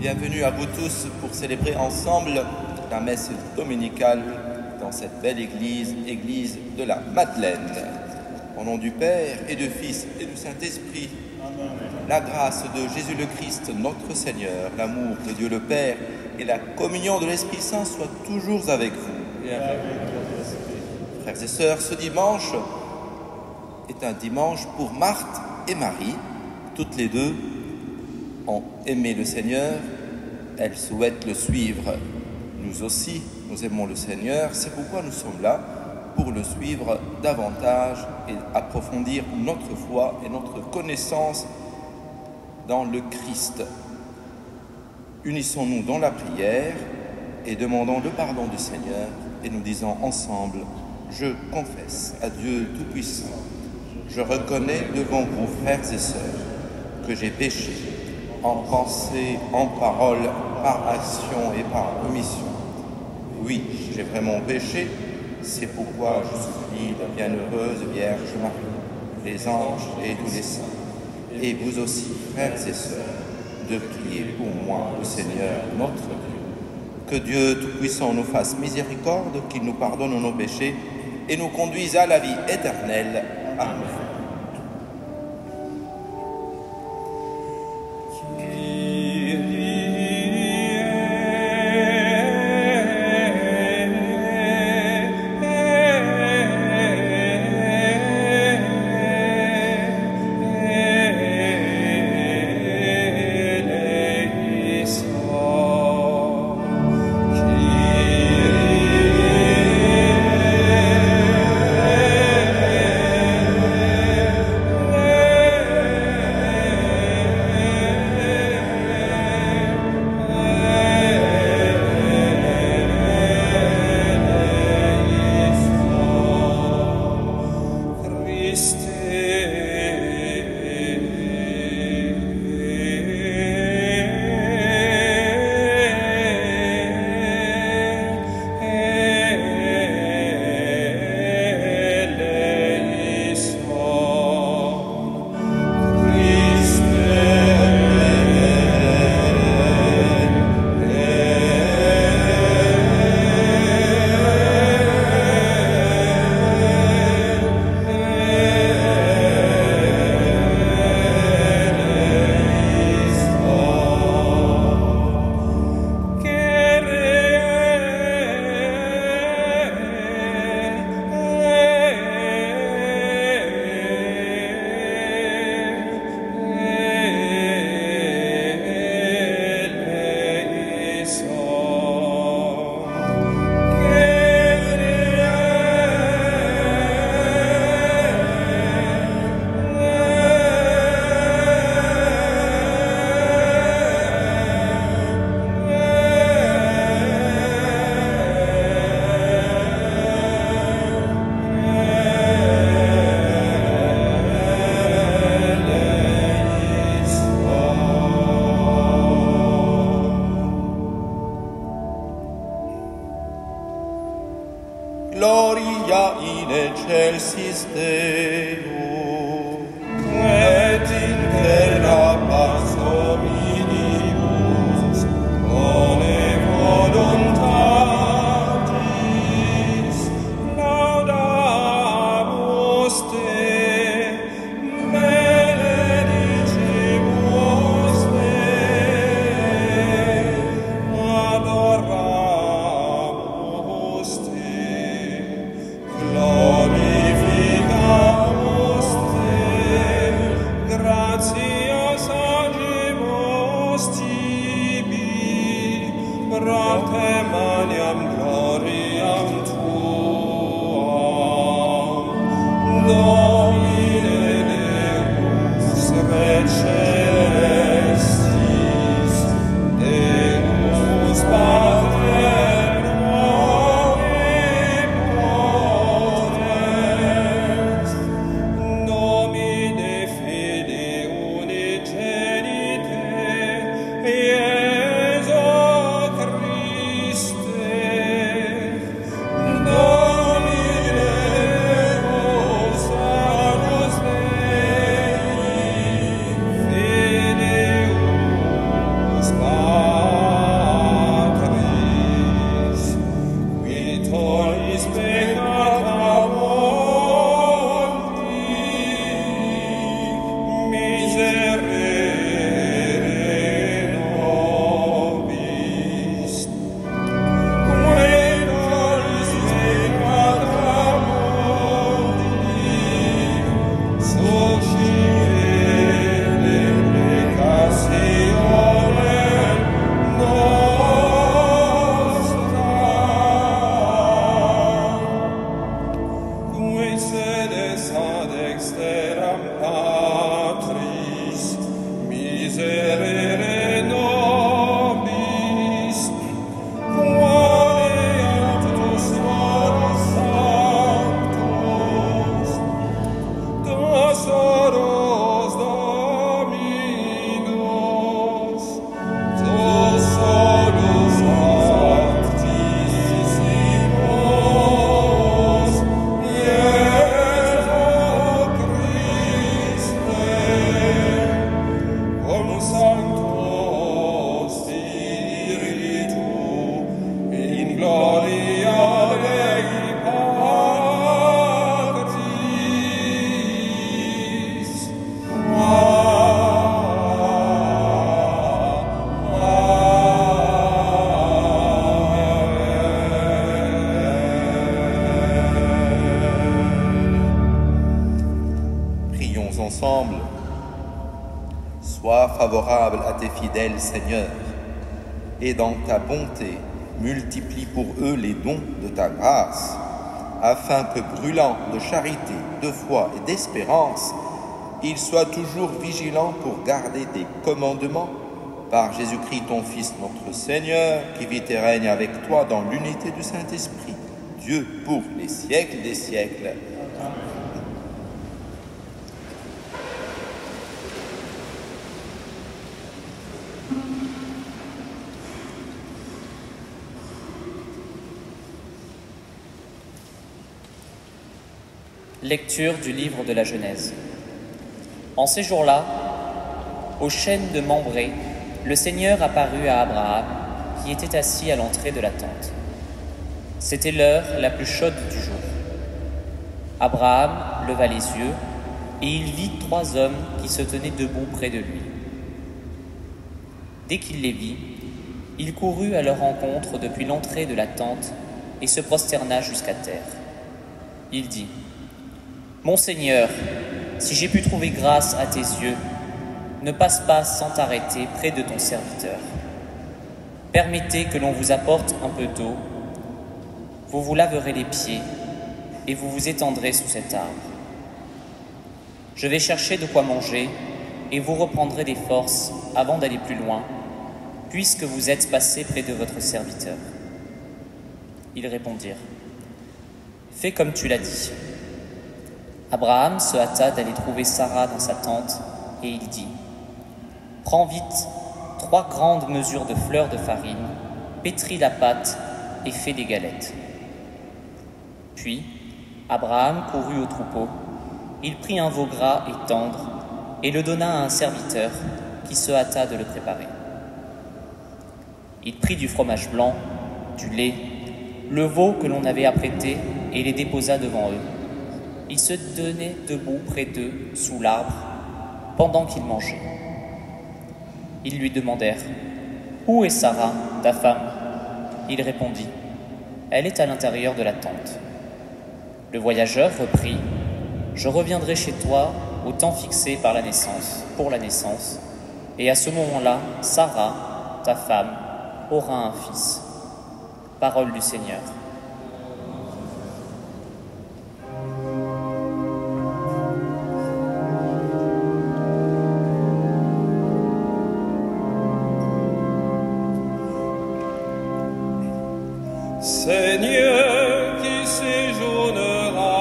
Bienvenue à vous tous pour célébrer ensemble la messe dominicale dans cette belle église, église de la Madeleine. Au nom du Père et du Fils et du Saint-Esprit, la grâce de Jésus le Christ, notre Seigneur, l'amour de Dieu le Père et la communion de l'Esprit Saint soient toujours avec vous. Frères et sœurs, ce dimanche est un dimanche pour Marthe et Marie. Toutes les deux ont aimé le Seigneur, elles souhaitent le suivre. Nous aussi, nous aimons le Seigneur, c'est pourquoi nous sommes là, pour le suivre davantage et approfondir notre foi et notre connaissance dans le Christ. Unissons-nous dans la prière et demandons le pardon du Seigneur et nous disons ensemble: je confesse à Dieu Tout-Puissant, je reconnais devant vous, frères et sœurs, que j'ai péché en pensée, en parole, par action et par omission. Oui, j'ai vraiment péché, c'est pourquoi je supplie la bienheureuse Vierge Marie, les anges et tous les saints, et vous aussi, frères et sœurs, de prier pour moi au Seigneur notre Dieu. Que Dieu Tout-Puissant nous fasse miséricorde, qu'il nous pardonne nos péchés et nous conduise à la vie éternelle. Amen. Gloria in excelsis Deo, et in terra pax hominibus, bone voluntatis, laudamus Te, benedicimus Te, adoramus Te, glorificamus Te, gratias agimus Tibi, praetem maniam gloriam Tuam, Domine Deus Recelestis, Deus Pater omnipotens, Domine Fide unigenite, Iesu Christe, Domine Deus salus Dei, Sois favorable à tes fidèles, Seigneur, et dans ta bonté, multiplie pour eux les dons de ta grâce, afin que, brûlant de charité, de foi et d'espérance, ils soient toujours vigilants pour garder tes commandements, par Jésus-Christ, ton Fils, notre Seigneur, qui vit et règne avec toi dans l'unité du Saint-Esprit, Dieu pour les siècles des siècles. Amen. Lecture du livre de la Genèse. En ces jours-là, au chêne de Mambré, le Seigneur apparut à Abraham, qui était assis à l'entrée de la tente. C'était l'heure la plus chaude du jour. Abraham leva les yeux, et il vit 3 hommes qui se tenaient debout près de lui. Dès qu'il les vit, il courut à leur rencontre depuis l'entrée de la tente et se prosterna jusqu'à terre. Il dit : « Mon Seigneur, si j'ai pu trouver grâce à tes yeux, ne passe pas sans t'arrêter près de ton serviteur. Permettez que l'on vous apporte un peu d'eau, vous vous laverez les pieds et vous vous étendrez sous cet arbre. Je vais chercher de quoi manger et vous reprendrez des forces avant d'aller plus loin, puisque vous êtes passé près de votre serviteur. » Ils répondirent : « Fais comme tu l'as dit. » Abraham se hâta d'aller trouver Sarah dans sa tente et il dit : « Prends vite 3 grandes mesures de fleur de farine, pétris la pâte et fais des galettes. » Puis Abraham courut au troupeau, il prit un veau gras et tendre et le donna à un serviteur qui se hâta de le préparer. Il prit du fromage blanc, du lait, le veau que l'on avait apprêté et les déposa devant eux. Il se tenait debout près d'eux, sous l'arbre, pendant qu'ils mangeaient. Ils lui demandèrent : « Où est Sarah, ta femme ?» Il répondit : « Elle est à l'intérieur de la tente. » Le voyageur reprit : « Je reviendrai chez toi au temps fixé pour la naissance, et à ce moment-là, Sarah, ta femme, aura un fils. » Parole du Seigneur. Seigneur qui séjournera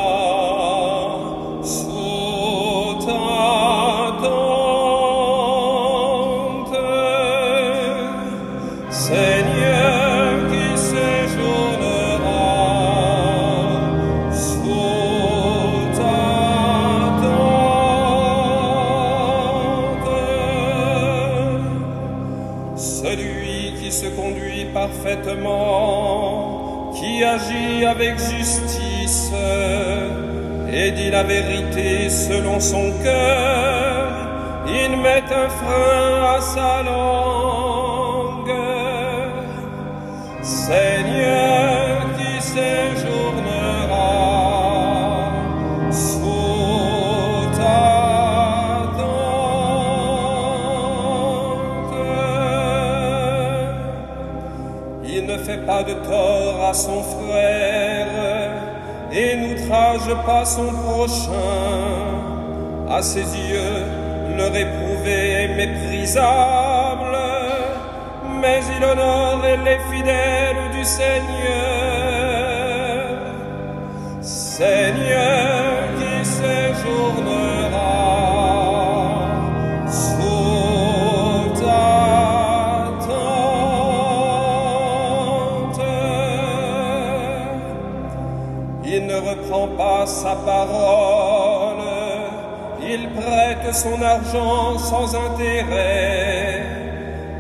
sous ta tente, Seigneur qui séjournera sous ta tente, celui qui se conduit parfaitement, qui agit avec justice et dit la vérité selon son cœur, il met un frein à sa langue. Seigneur qui séjournera sous ta tente, il ne fait pas de tort à son frère et n'outrage pas son prochain. À ses yeux, le réprouvé est méprisable, mais il honore les fidèles du Seigneur. Seigneur qui séjournera sous ta tente, il ne reprend pas sa parole, il prête son argent sans intérêt,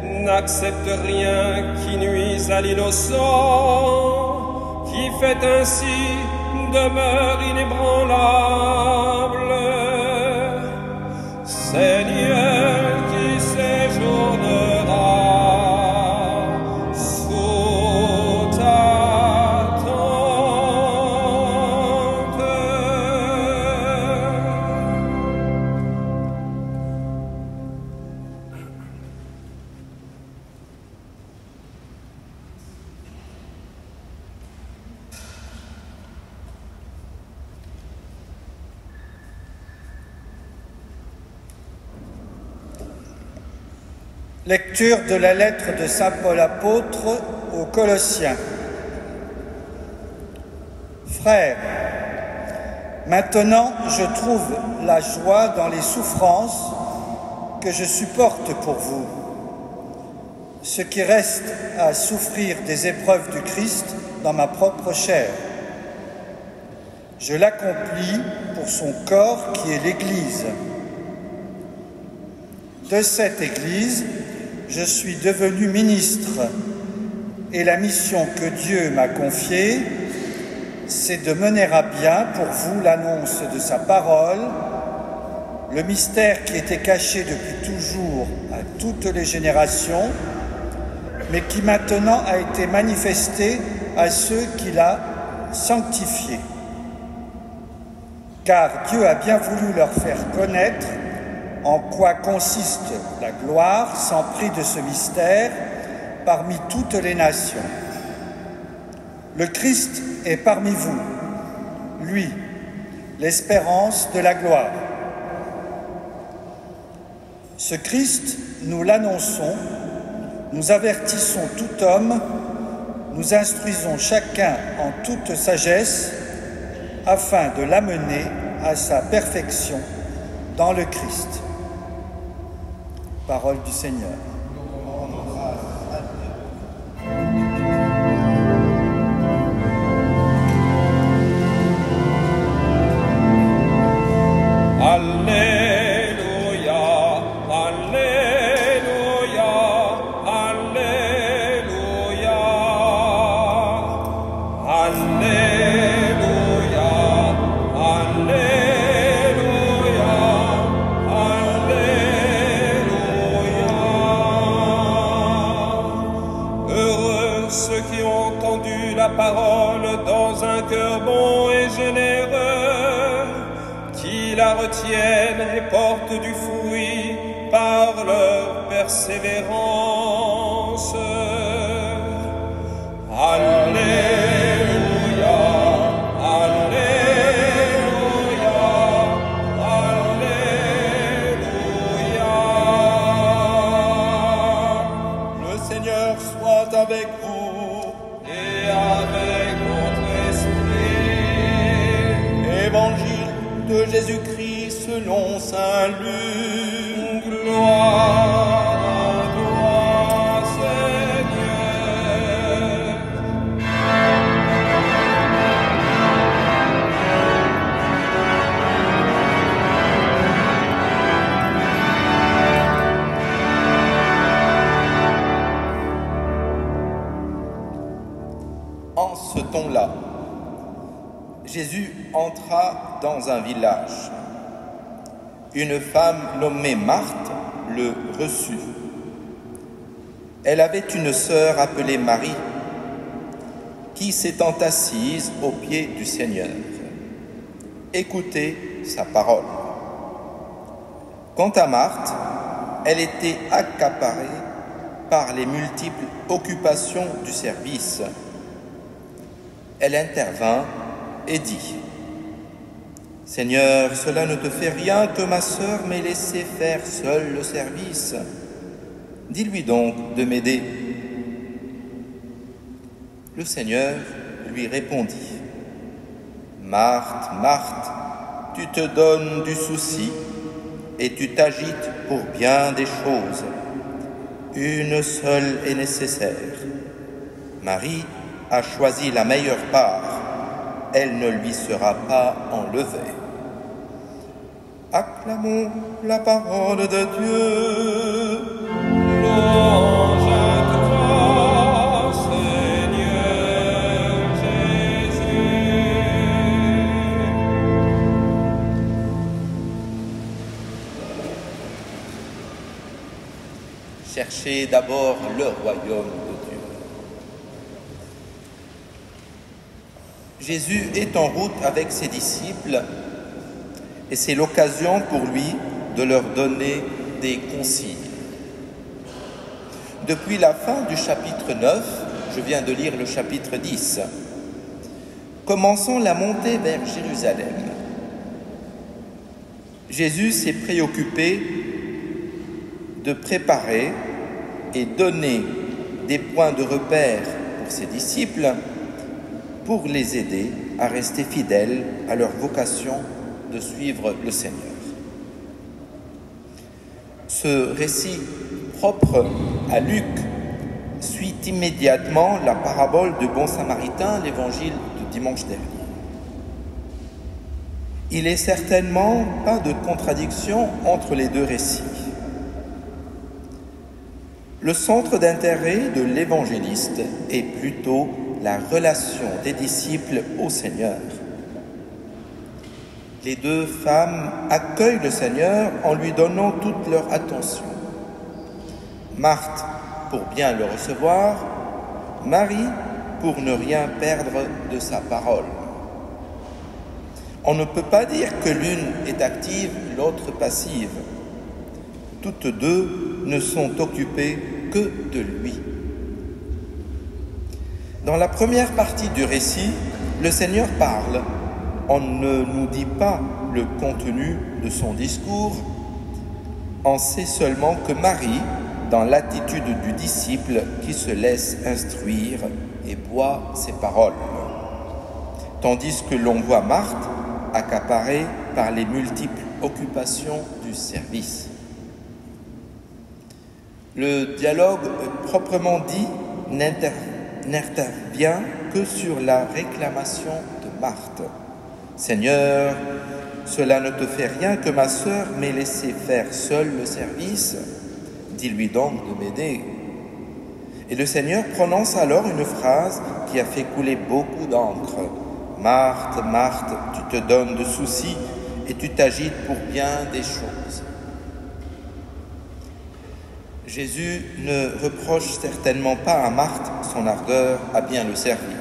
n'accepte rien qui nuise à l'innocent, qui fait ainsi demeure inébranlable. Seigneur qui séjournera sous ta tente, Lecture de la lettre de saint Paul apôtre aux Colossiens. Frères, maintenant je trouve la joie dans les souffrances que je supporte pour vous. Ce qui reste à souffrir des épreuves du Christ dans ma propre chair. Je l'accomplis pour son corps qui est l'Église. De cette Église, je suis devenu ministre et la mission que Dieu m'a confiée, c'est de mener à bien pour vous l'annonce de sa parole, le mystère qui était caché depuis toujours à toutes les générations, mais qui maintenant a été manifesté à ceux qu'il a sanctifiés. Car Dieu a bien voulu leur faire connaître en quoi consiste la gloire sans prix de ce mystère parmi toutes les nations. Le Christ est parmi vous, lui, l'espérance de la gloire. Ce Christ, nous l'annonçons, nous avertissons tout homme, nous instruisons chacun en toute sagesse afin de l'amener à sa perfection dans le Christ. Parole du Seigneur. Alléluia, Alléluia, Alléluia, Alléluia, Alléluia, Alléluia. Heureux ceux qui ont entendu la parole dans un cœur bon et généreux, qui la retiennent et portent du fruit par leur persévérance. Alléluia, Alléluia, Alléluia. Le Seigneur soit avec vous Et avec votre esprit. Évangile de Jésus-Christ selon saint Luc. Gloire à toi, Seigneur. En ce temps-là, Jésus entra dans un village. Une femme nommée Marthe le reçut. Elle avait une sœur appelée Marie, qui s'étant assise aux pieds du Seigneur, écoutait sa parole. Quant à Marthe, elle était accaparée par les multiples occupations du service. Elle intervint et dit : « Seigneur, cela ne te fait rien que ma sœur m'ait laissé faire seule le service. Dis-lui donc de m'aider. » Le Seigneur lui répondit : « Marthe, Marthe, tu te donnes du souci et tu t'agites pour bien des choses. Une seule est nécessaire. Marie a choisi la meilleure part. Elle ne lui sera pas enlevée. » Acclamons la parole de Dieu. Louange à toi, Seigneur Jésus. Cherchez d'abord le royaume de Dieu. Jésus est en route avec ses disciples et c'est l'occasion pour lui de leur donner des consignes. Depuis la fin du chapitre 9, je viens de lire le chapitre 10, commençons la montée vers Jérusalem. Jésus s'est préoccupé de préparer et donner des points de repère pour ses disciples pour les aider à rester fidèles à leur vocation de suivre le Seigneur. Ce récit propre à Luc suit immédiatement la parabole du bon samaritain, l'évangile du dimanche dernier. Il n'est certainement pas de contradiction entre les deux récits. Le centre d'intérêt de l'évangéliste est plutôt la relation des disciples au Seigneur. Les deux femmes accueillent le Seigneur en lui donnant toute leur attention. Marthe pour bien le recevoir, Marie pour ne rien perdre de sa parole. On ne peut pas dire que l'une est active, l'autre passive. Toutes deux ne sont occupées que de lui. Dans la première partie du récit, le Seigneur parle. On ne nous dit pas le contenu de son discours. On sait seulement que Marie, dans l'attitude du disciple qui se laisse instruire et boit ses paroles, tandis que l'on voit Marthe accaparée par les multiples occupations du service. Le dialogue proprement dit n'intervient que sur la réclamation de Marthe. « Seigneur, cela ne te fait rien que ma sœur m'ait laissé faire seule le service. Dis-lui donc de m'aider. » Et le Seigneur prononce alors une phrase qui a fait couler beaucoup d'encre. « Marthe, Marthe, tu te donnes de soucis et tu t'agites pour bien des choses. » Jésus ne reproche certainement pas à Marthe son ardeur à bien le servir.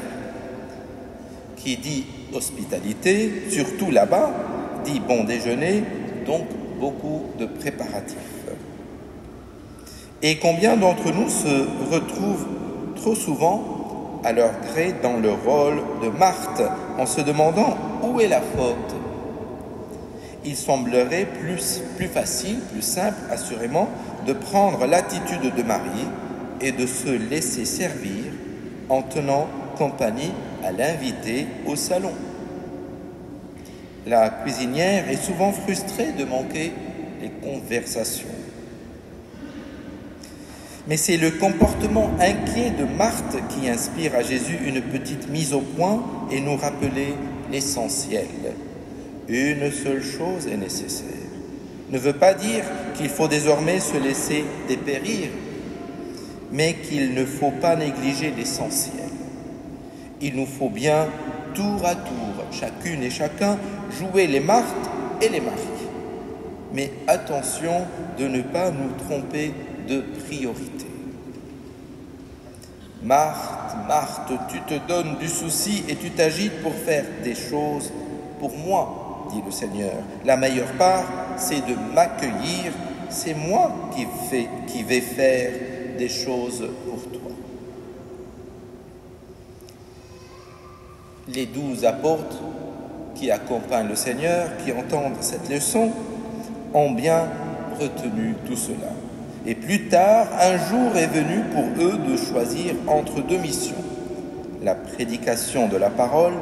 Qui dit hospitalité, surtout là-bas, dit bon déjeuner, donc beaucoup de préparatifs. Et combien d'entre nous se retrouvent trop souvent à leur gré dans le rôle de Marthe en se demandant où est la faute? Il semblerait plus facile, plus simple assurément, de prendre l'attitude de Marie et de se laisser servir en tenant compagnie à l'invité au salon. La cuisinière est souvent frustrée de manquer les conversations. Mais c'est le comportement inquiet de Marthe qui inspire à Jésus une petite mise au point et nous rappeler l'essentiel. Une seule chose est nécessaire. Ne veut pas dire qu'il faut désormais se laisser dépérir, mais qu'il ne faut pas négliger l'essentiel. Il nous faut bien, tour à tour, chacune et chacun, jouer les Marthes et les Maries. Mais attention de ne pas nous tromper de priorité. Marthe, Marthe, tu te donnes du souci et tu t'agites pour faire des choses pour moi, dit le Seigneur. La meilleure part, c'est de m'accueillir, c'est moi qui vais faire des choses pour toi. Les 12 apôtres qui accompagnent le Seigneur, qui entendent cette leçon, ont bien retenu tout cela. Et plus tard, un jour est venu pour eux de choisir entre deux missions, la prédication de la parole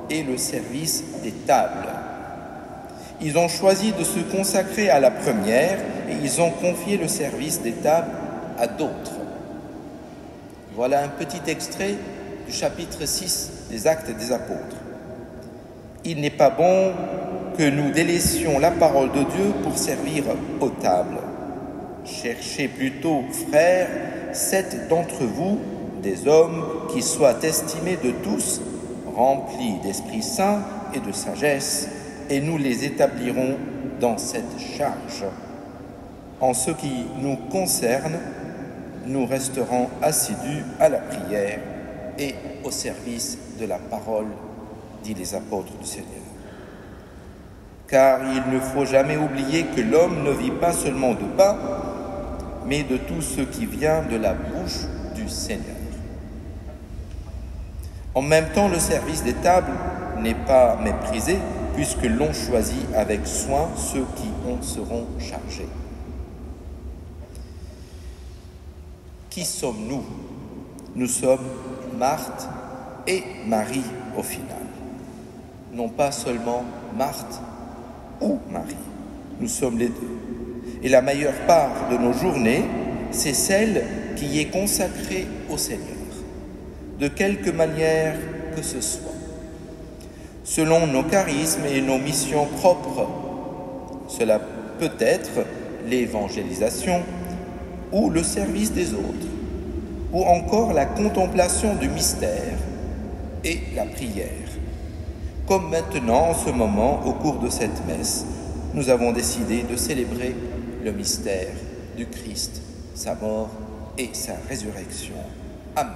et le service des tables. Ils ont choisi de se consacrer à la première et ils ont confié le service des tables à d'autres. Voilà un petit extrait du chapitre 6 des Actes des Apôtres. Il n'est pas bon que nous délaissions la parole de Dieu pour servir aux tables. Cherchez plutôt, frères, 7 d'entre vous, des hommes qui soient estimés de tous, remplis d'Esprit Saint et de sagesse, et nous les établirons dans cette charge. En ce qui nous concerne, nous resterons assidus à la prière et au service de la parole, dit les apôtres du Seigneur. Car il ne faut jamais oublier que l'homme ne vit pas seulement de pain, mais de tout ce qui vient de la bouche du Seigneur. En même temps, le service des tables n'est pas méprisé, puisque l'on choisit avec soin ceux qui en seront chargés. Qui sommes-nous? Nous sommes Marthe et Marie au final. Non pas seulement Marthe ou Marie, nous sommes les deux. Et la meilleure part de nos journées, c'est celle qui y est consacrée au Seigneur, de quelque manière que ce soit, selon nos charismes et nos missions propres. Cela peut être l'évangélisation ou le service des autres, ou encore la contemplation du mystère et la prière. Comme maintenant, en ce moment, au cours de cette messe, nous avons décidé de célébrer le mystère du Christ, sa mort et sa résurrection. Amen.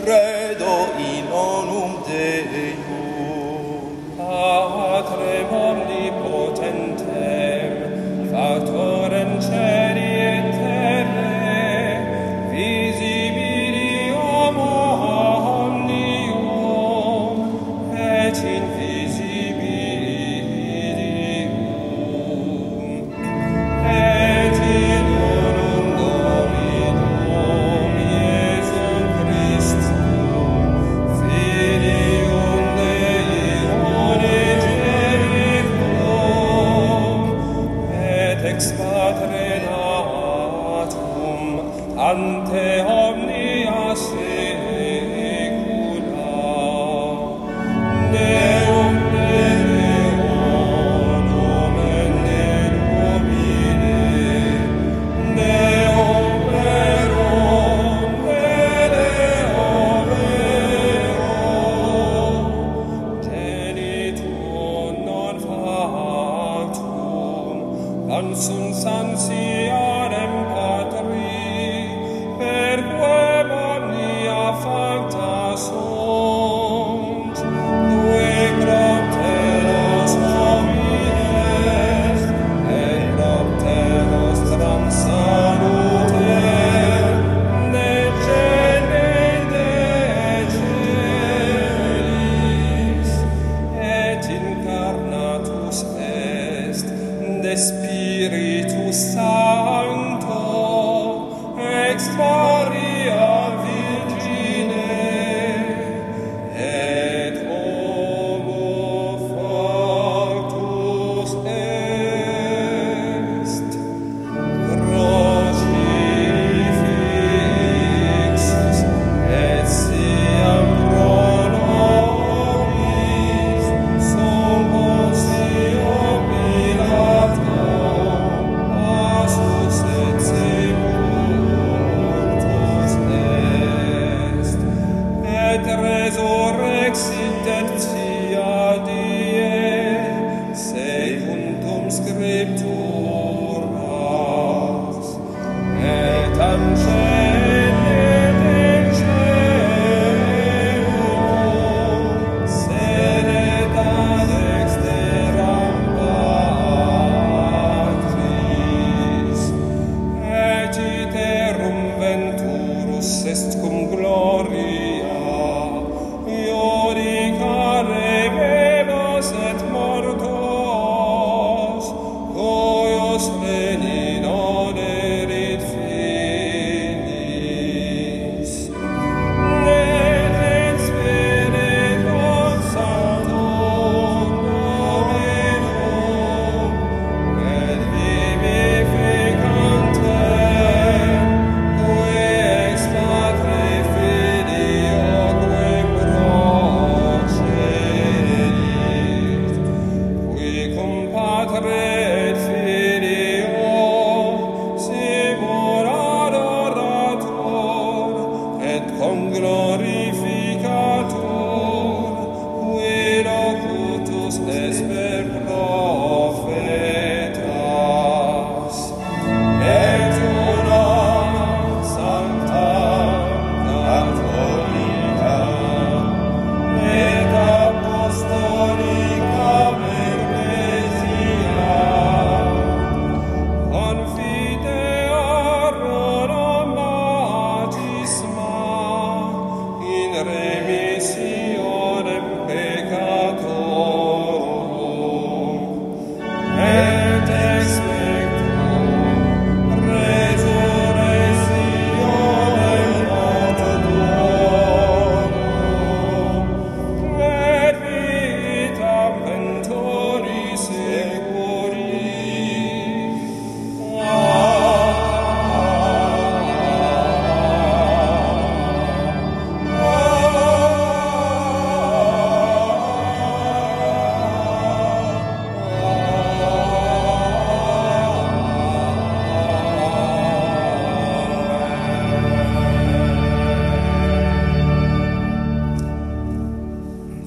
Credo in onum Deum, Patrem omnipotentem, factorem celi et terrae, visibilium omnium, et invisibilium, et in unum Dominum Iesum Christum, Filium Dei unigenicum, et ex Patre natum, ante omnia saecula, Deum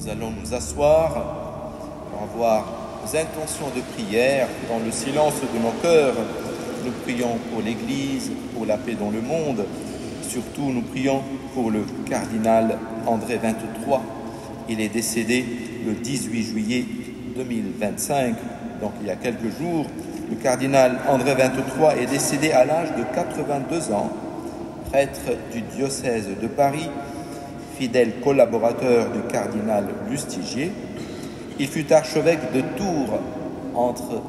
Nous allons nous asseoir pour avoir nos intentions de prière dans le silence de nos cœurs. Nous prions pour l'Église, pour la paix dans le monde. Surtout, nous prions pour le cardinal André 23. Il est décédé le 18 juillet 2025, donc il y a quelques jours. Le cardinal André 23 est décédé à l'âge de 82 ans, prêtre du diocèse de Paris, fidèle collaborateur du cardinal Lustiger. Il fut archevêque de Tours entre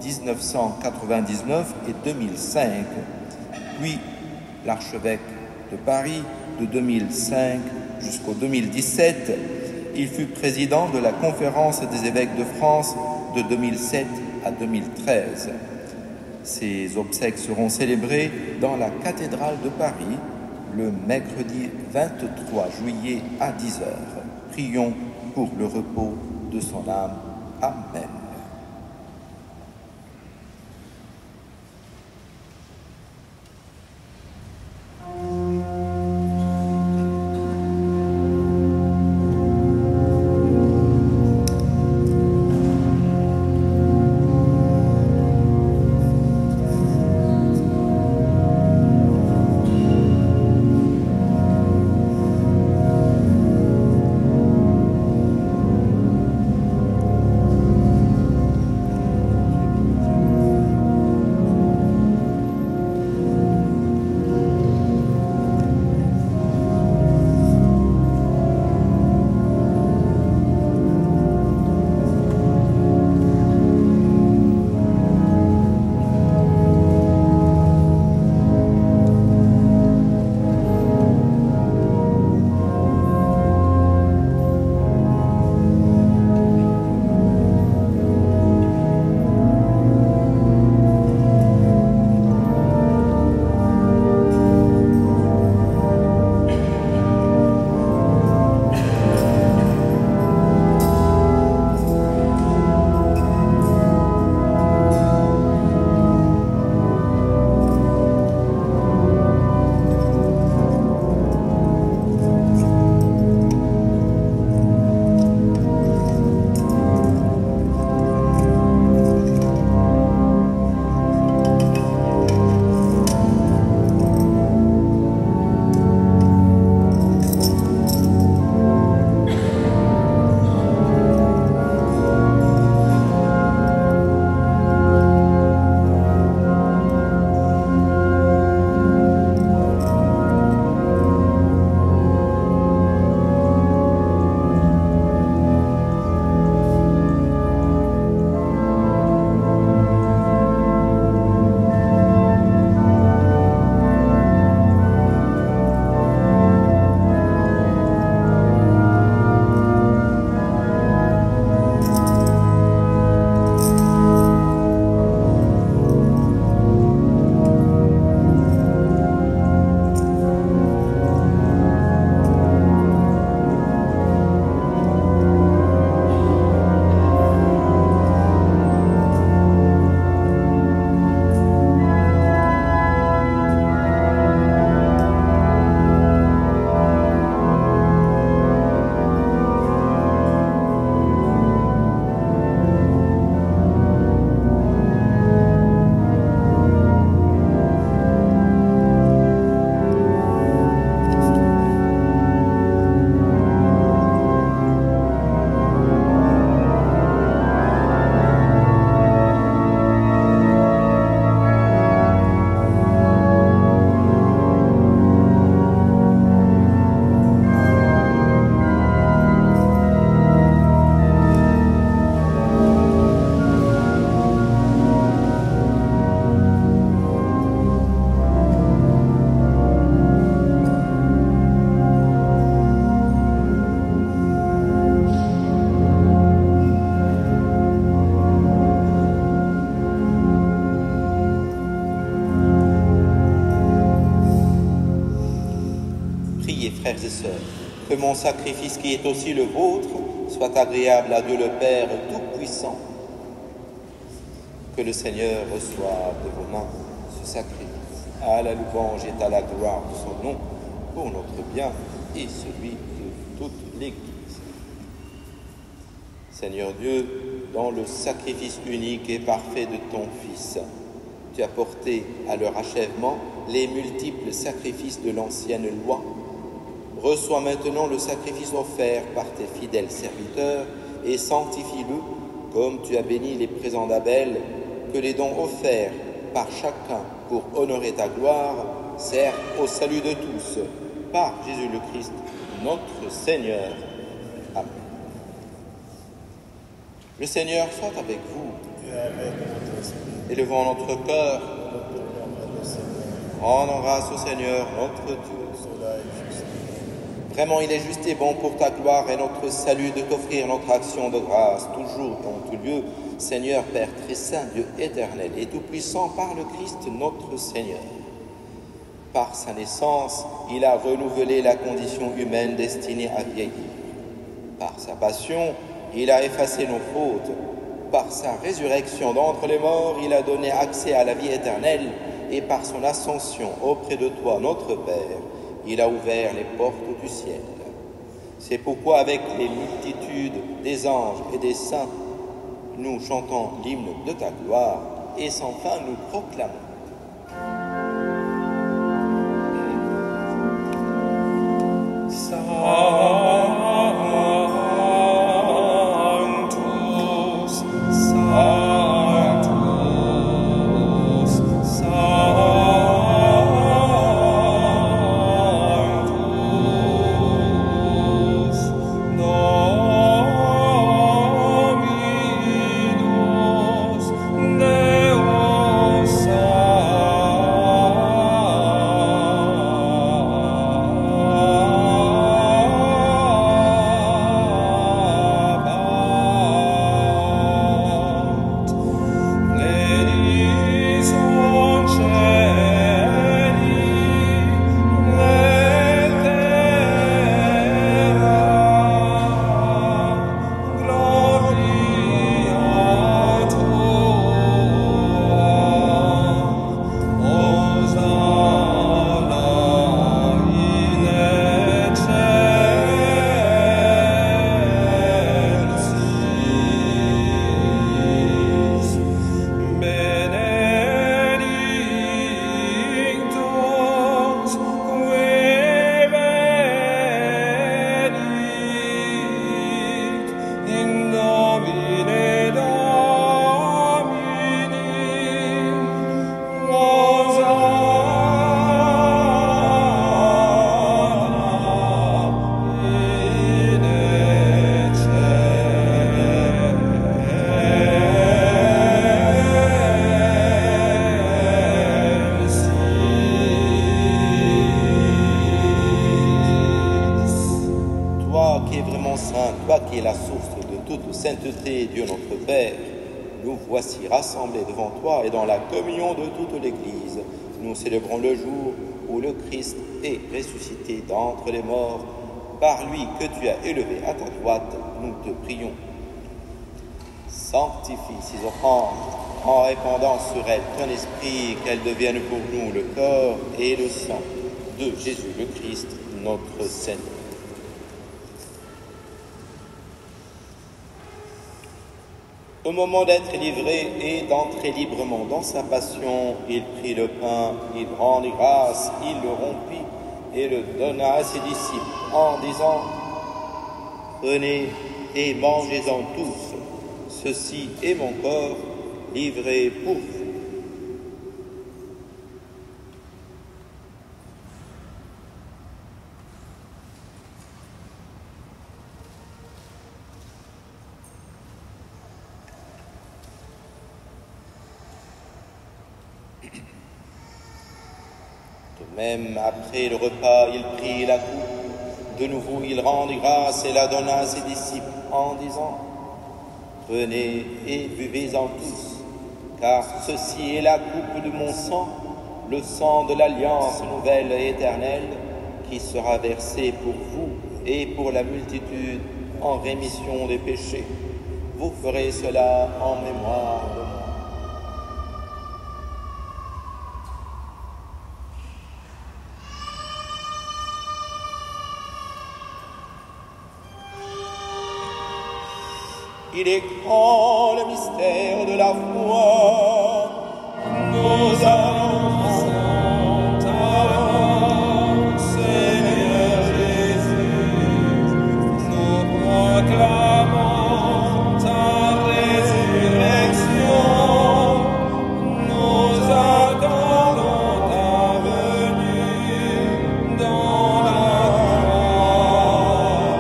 1999 et 2005, puis l'archevêque de Paris de 2005 jusqu'au 2017. Il fut président de la Conférence des évêques de France de 2007 à 2013. Ses obsèques seront célébrées dans la cathédrale de Paris le mercredi 23 juillet à 10h. Prions pour le repos de son âme. Amen. frères et sœurs, que mon sacrifice qui est aussi le vôtre soit agréable à Dieu le Père Tout-Puissant. Que le Seigneur reçoive de vos mains ce sacrifice à la louange et à la gloire de son nom, pour notre bien et celui de toute l'Église. Seigneur Dieu, dans le sacrifice unique et parfait de ton Fils, tu as porté à leur achèvement les multiples sacrifices de l'ancienne loi. Reçois maintenant le sacrifice offert par tes fidèles serviteurs et sanctifie-le comme tu as béni les présents d'Abel, que les dons offerts par chacun pour honorer ta gloire servent au salut de tous, par Jésus le Christ, notre Seigneur. Amen. Le Seigneur soit avec vous. Élevons notre cœur. Rendons grâce au Seigneur, notre Dieu. Vraiment, il est juste et bon pour ta gloire et notre salut de t'offrir notre action de grâce, toujours dans tout lieu, Seigneur, Père très saint, Dieu éternel et tout-puissant, par le Christ notre Seigneur. Par sa naissance, il a renouvelé la condition humaine destinée à vieillir. Par sa passion, il a effacé nos fautes. Par sa résurrection d'entre les morts, il a donné accès à la vie éternelle. Et par son ascension auprès de toi, notre Père, il a ouvert les portes du ciel. C'est pourquoi, avec les multitudes des anges et des saints, nous chantons l'hymne de ta gloire et sans fin nous proclamons. Sainteté, Dieu notre Père, nous voici rassemblés devant toi et dans la communion de toute l'Église. Nous célébrons le jour où le Christ est ressuscité d'entre les morts. Par lui que tu as élevé à ta droite, nous te prions. Sanctifie ces offrandes en répandant sur elles ton esprit, qu'elles deviennent pour nous le corps et le sang de Jésus le Christ, notre Seigneur. Au moment d'être livré et d'entrer librement dans sa passion, il prit le pain, il rendit grâce, il le rompit et le donna à ses disciples en disant « Prenez et mangez-en tous, ceci est mon corps livré pour vous. » Même après le repas, il prit la coupe. De nouveau, il rendit grâce et la donna à ses disciples en disant « Prenez et buvez-en tous, car ceci est la coupe de mon sang, le sang de l'alliance nouvelle et éternelle, qui sera versé pour vous et pour la multitude en rémission des péchés. Vous ferez cela en mémoire de moi. » Il est grand le mystère de la foi. Nous annonçons ta mort, Seigneur Jésus. Nous proclamons ta résurrection. Nous attendons ta venue dans la gloire.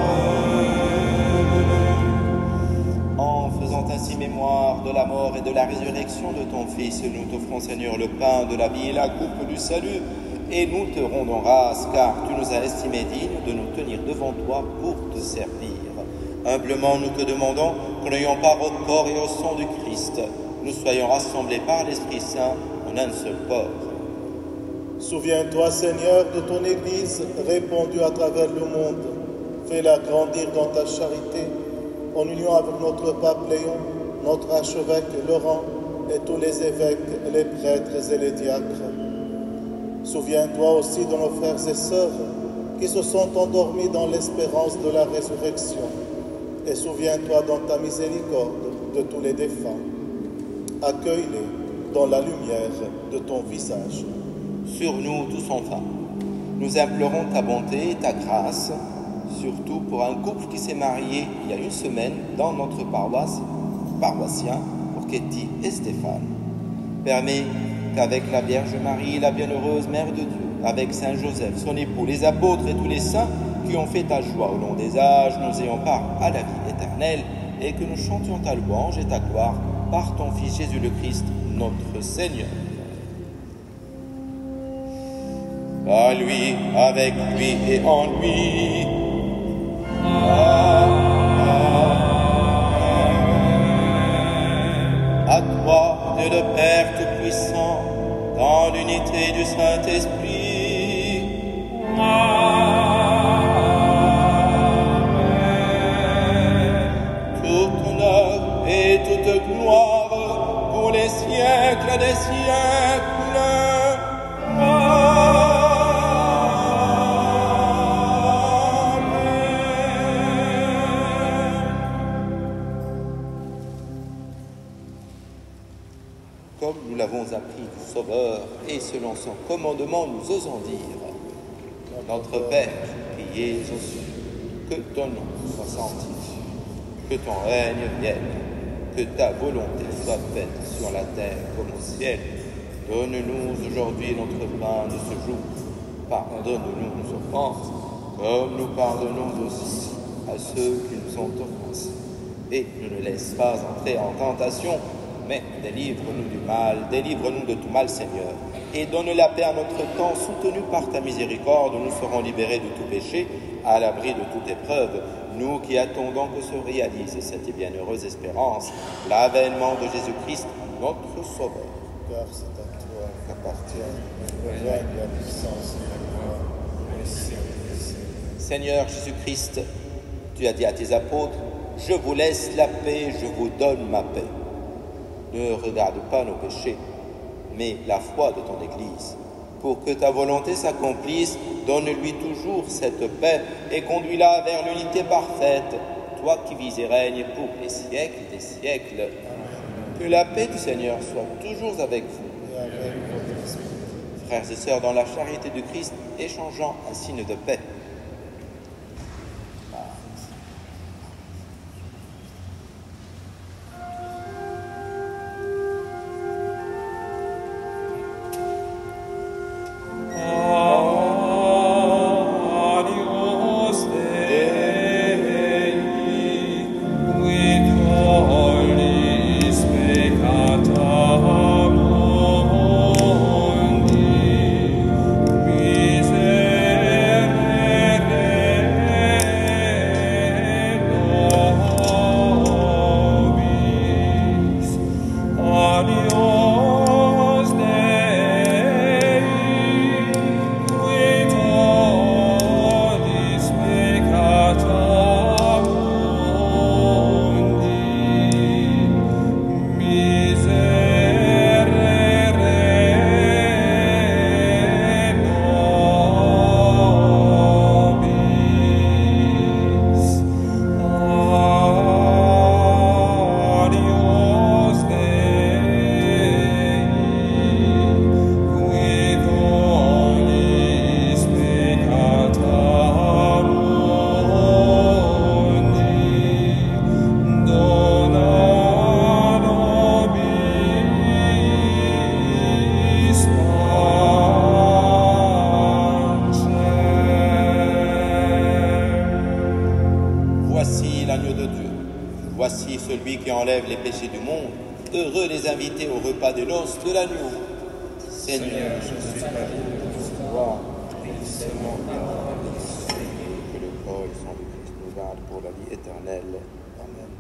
En faisant ainsi mémoire de la mort et de la résurrection de ton Fils, nous t'offrons, Seigneur, le pain de la vie et la coupe du salut, et nous te rendons grâce, car tu nous as estimés dignes de nous tenir devant toi pour te servir. Humblement, nous te demandons que n'ayant pas au corps et au sang du Christ, nous soyons rassemblés par l'Esprit Saint en un seul corps. Souviens-toi, Seigneur, de ton Église répandue à travers le monde. Fais-la grandir dans ta charité, en union avec notre pape Léon, notre archevêque Laurent et tous les évêques, les prêtres et les diacres. Souviens-toi aussi de nos frères et sœurs qui se sont endormis dans l'espérance de la résurrection. Et souviens-toi dans ta miséricorde de tous les défunts. Accueille-les dans la lumière de ton visage. Sur nous tous enfin, nous implorons ta bonté et ta grâce, surtout pour un couple qui s'est marié il y a une semaine dans notre paroissien, pour Ketty et Stéphane. Permets qu'avec la Vierge Marie, la bienheureuse Mère de Dieu, avec Saint Joseph, son époux, les apôtres et tous les saints qui ont fait ta joie au long des âges, nous ayons part à la vie éternelle, et que nous chantions ta louange et ta gloire par ton Fils Jésus le Christ, notre Seigneur. À lui, avec lui et en lui. Amen. À toi, Dieu le Père Tout-Puissant, dans l'unité du Saint-Esprit. Amen. Tout honneur et toute gloire pour les siècles des siècles. Comme nous l'avons appris du Sauveur, et selon son commandement, nous osons dire: Notre Père, qui es aux cieux, que ton nom soit sanctifié, que ton règne vienne, que ta volonté soit faite sur la terre comme au ciel. Donne-nous aujourd'hui notre pain de ce jour. Pardonne-nous nos offenses, comme nous pardonnons aussi à ceux qui nous ont offensés. Et ne nous laisse pas entrer en tentation, mais délivre-nous du mal, délivre-nous de tout mal, Seigneur, et donne la paix à notre temps, soutenu par ta miséricorde, nous serons libérés de tout péché, à l'abri de toute épreuve, nous qui attendons que se réalise cette bienheureuse espérance, l'avènement de Jésus-Christ, notre Sauveur. Car c'est à toi qu'appartient le règne, la puissance et la gloire, les siècles des siècles. Seigneur Jésus-Christ, tu as dit à tes apôtres: je vous laisse la paix, je vous donne ma paix. Ne regarde pas nos péchés, mais la foi de ton Église. Pour que ta volonté s'accomplisse, donne-lui toujours cette paix et conduis-la vers l'unité parfaite, toi qui vis et règnes pour les siècles des siècles. Que la paix du Seigneur soit toujours avec vous. Et avec votre esprit. Frères et sœurs, dans la charité du Christ, échangeant un signe de paix. Miserere Voici celui qui enlève les péchés du monde. Heureux les invités au repas des noces de l'agneau. Seigneur, je suis pas digne de recevoir, prie seulement par que le corps et le sang du Christ nous gardent pour la vie éternelle. Amen.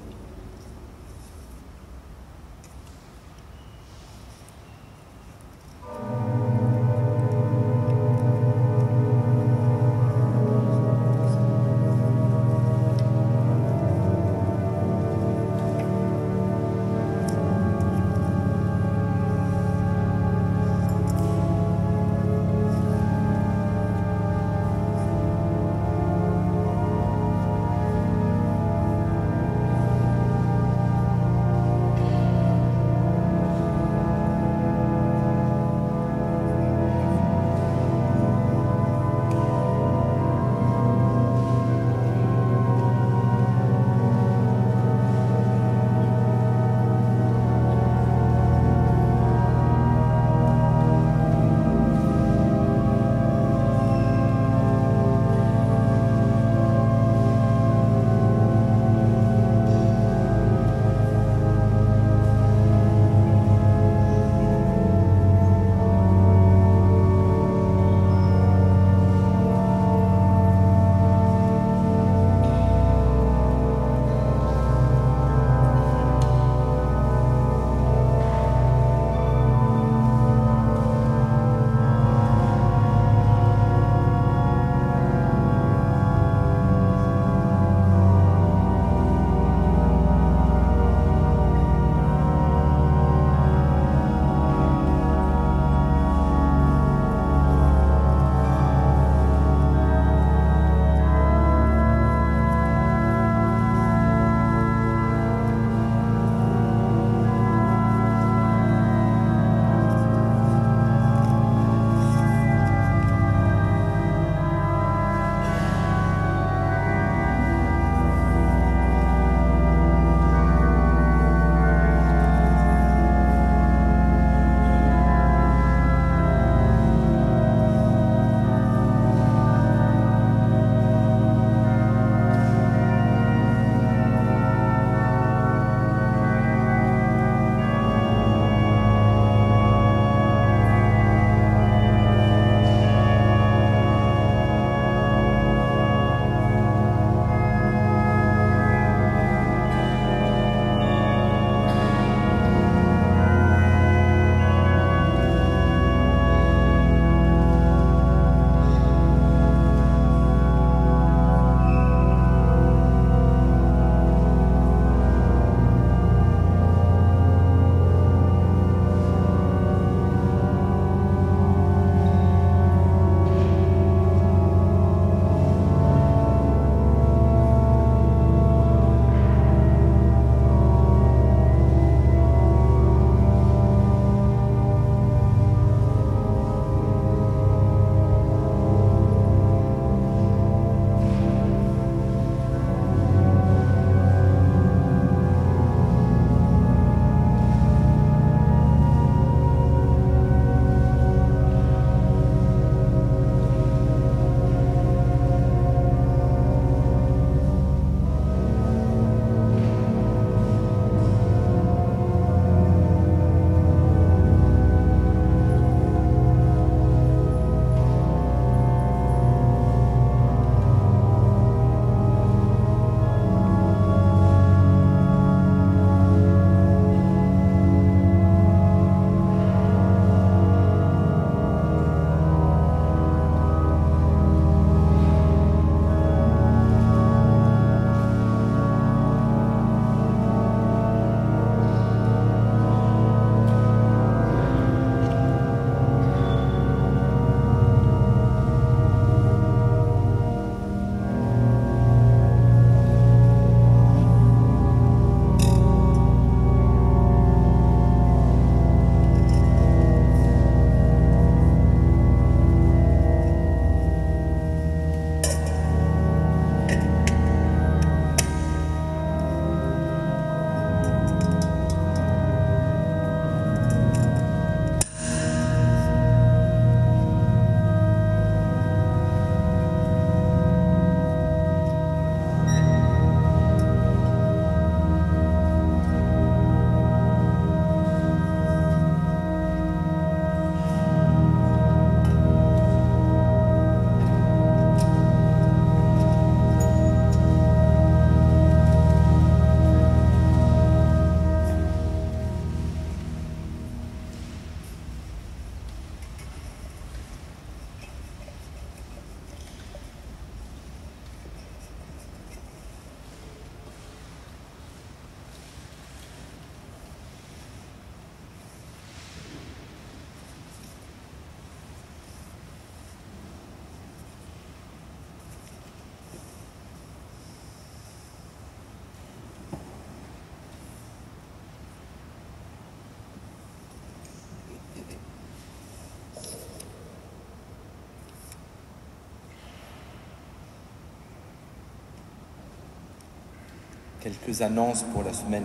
Quelques annonces pour la semaine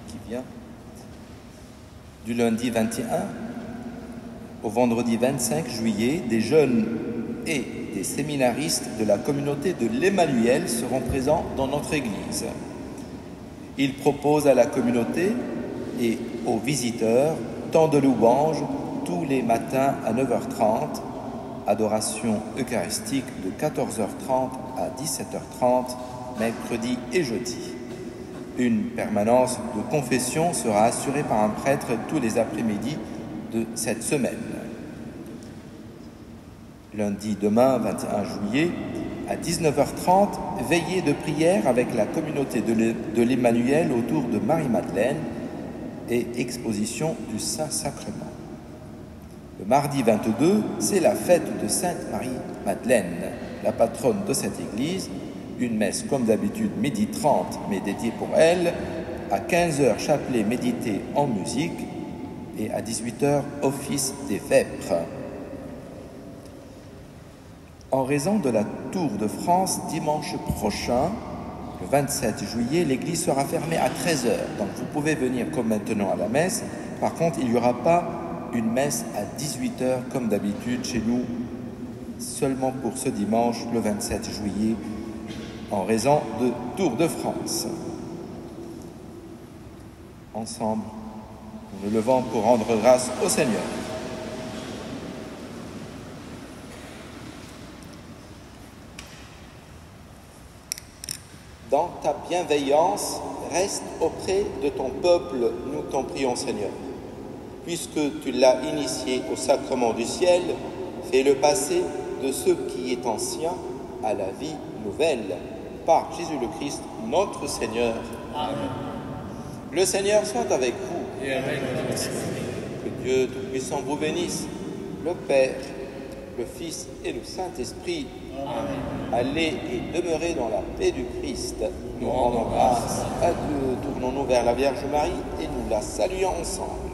qui vient. Du lundi 21 au vendredi 25 juillet, des jeunes et des séminaristes de la communauté de l'Emmanuel seront présents dans notre église. Ils proposent à la communauté et aux visiteurs temps de louange tous les matins à 9h30, adoration eucharistique de 14h30 à 17h30, mercredi et jeudi. Une permanence de confession sera assurée par un prêtre tous les après-midi de cette semaine. Lundi demain, 21 juillet, à 19h30, veillée de prière avec la communauté de l'Emmanuel autour de Marie-Madeleine et exposition du Saint-Sacrement. Le mardi 22, c'est la fête de Sainte Marie-Madeleine, la patronne de cette église. Une messe comme d'habitude, midi 30, mais dédiée pour elle. À 15h, chapelet médité en musique. Et à 18h, office des vêpres. En raison de la Tour de France, dimanche prochain, le 27 juillet, l'église sera fermée à 13h. Donc vous pouvez venir comme maintenant à la messe. Par contre, il n'y aura pas une messe à 18h comme d'habitude chez nous, seulement pour ce dimanche, le 27 juillet, en raison de Tour de France. Ensemble, nous nous levons pour rendre grâce au Seigneur. Dans ta bienveillance, reste auprès de ton peuple, nous t'en prions, Seigneur. Puisque tu l'as initié au sacrement du ciel, fais-le passer de ce qui est ancien à la vie nouvelle. Par Jésus le Christ, notre Seigneur. Amen. Le Seigneur soit avec vous. Et avec votre esprit. Que Dieu Tout-Puissant vous bénisse, le Père, le Fils et le Saint-Esprit. Amen. Allez et demeurez dans la paix du Christ. Nous rendons grâce à Dieu. Tournons-nous vers la Vierge Marie et nous la saluons ensemble.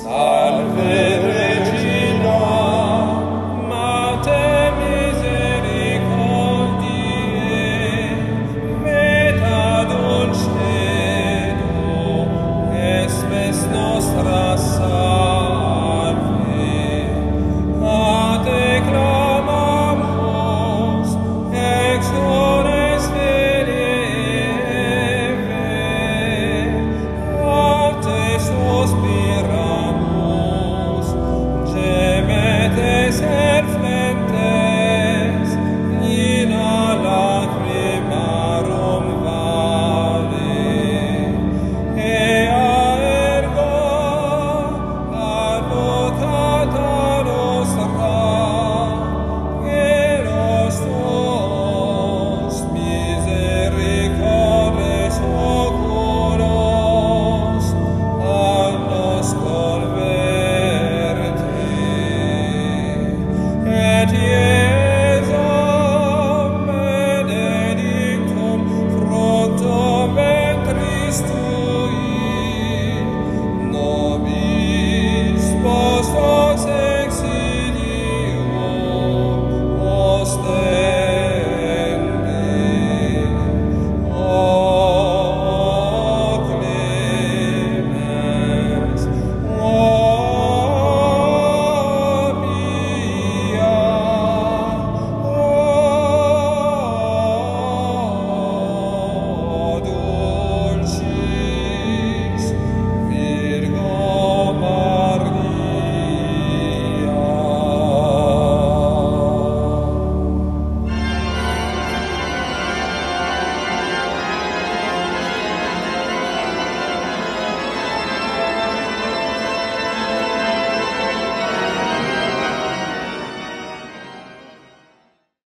Salve